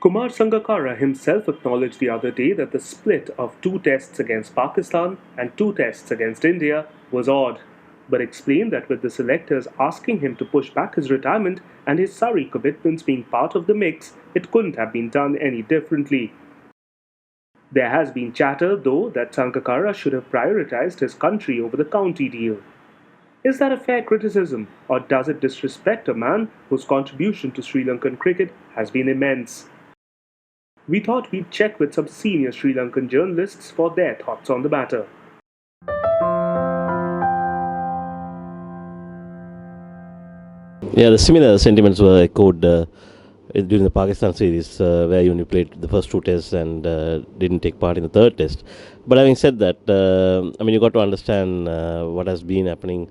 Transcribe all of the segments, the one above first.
Kumar Sangakkara himself acknowledged the other day that the split of two tests against Pakistan and two tests against India was odd, but explained that with the selectors asking him to push back his retirement and his Surrey commitments being part of the mix, it couldn't have been done any differently. There has been chatter, though, that Sangakkara should have prioritised his country over the county deal. Is that a fair criticism, or does it disrespect a man whose contribution to Sri Lankan cricket has been immense? We thought we'd check with some senior Sri Lankan journalists for their thoughts on the matter. Yeah, the similar sentiments were echoed during the Pakistan series, where you only played the first two tests and didn't take part in the third test. But having said that, you got to understand what has been happening.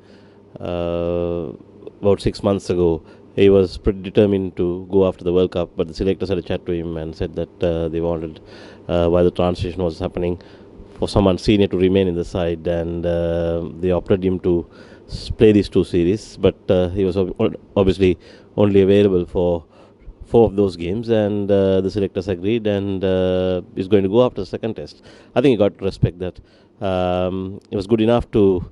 About 6 months ago, he was pretty determined to go after the World Cup, but the selectors had a chat to him and said that they wanted, while the transition was happening, for someone senior to remain in the side, and they opted him to play these two series, but he was obviously only available for 4 of those games, and the selectors agreed, and is going to go after the second test. I think you got to respect that. It was good enough to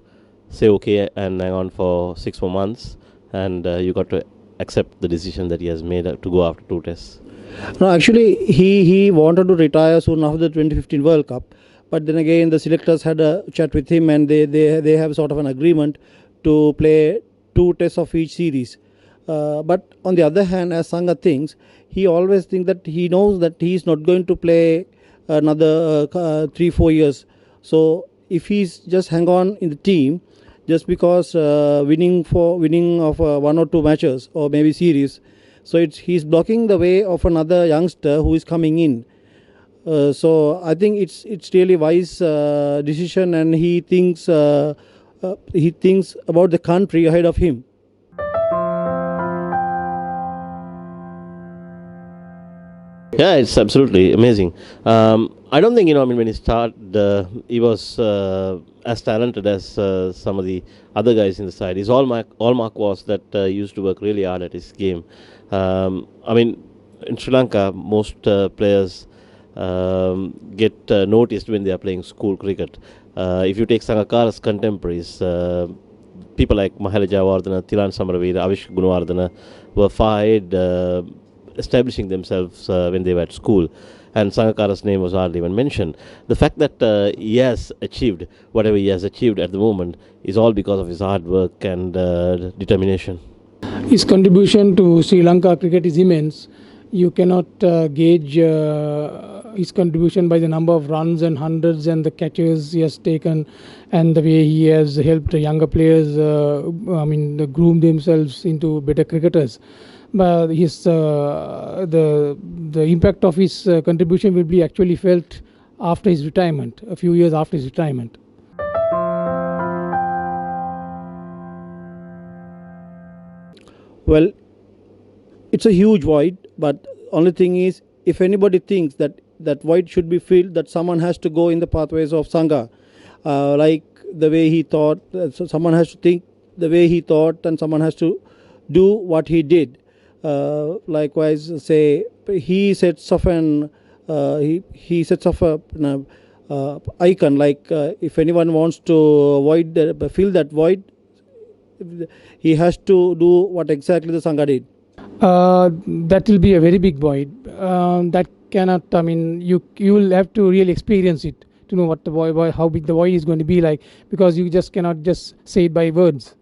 say okay and hang on for 6 more months, and you got to accept the decision that he has made to go after 2 tests. No, actually, he wanted to retire soon after the 2015 World Cup, but then again the selectors had a chat with him, and they have sort of an agreement to play 2 tests of each series. But on the other hand, as Sangha thinks, he always thinks that he knows that he is not going to play another 3-4 years. So if he's just hang on in the team, just because winning of 1 or 2 matches or maybe series, so he's blocking the way of another youngster who is coming in. So I think it's really wise decision, and he thinks about the country ahead of him. Yeah, it's absolutely amazing. I don't think, when he started, he was as talented as some of the other guys in the side. His hallmark was that he used to work really hard at his game. In Sri Lanka, most players get noticed when they are playing school cricket. If you take Sangakkara's contemporaries, people like Mahela Jayawardena, Thilan Samaravira, Avish Gunawardena were far ahead, establishing themselves when they were at school, and Sangakkara's name was hardly even mentioned. The fact that he has achieved whatever he has achieved at the moment is all because of his hard work and determination. His contribution to Sri Lanka cricket is immense. You cannot gauge his contribution by the number of runs and hundreds and the catches he has taken, and the way he has helped younger players groom themselves into better cricketers. But his the impact of his contribution will be actually felt after his retirement, a few years after his retirement. Well, it's a huge void, but only thing is, if anybody thinks that void should be filled, that someone has to go in the pathways of Sangha, like the way he thought. So someone has to think the way he thought, and someone has to do what he did. Likewise, say he sets off an he sets off a icon. Like if anyone wants to fill that void, he has to do what exactly the Sangha did. That will be a very big void. That cannot. You will have to really experience it to know what the void, how big the void is going to be like, because you just cannot just say it by words.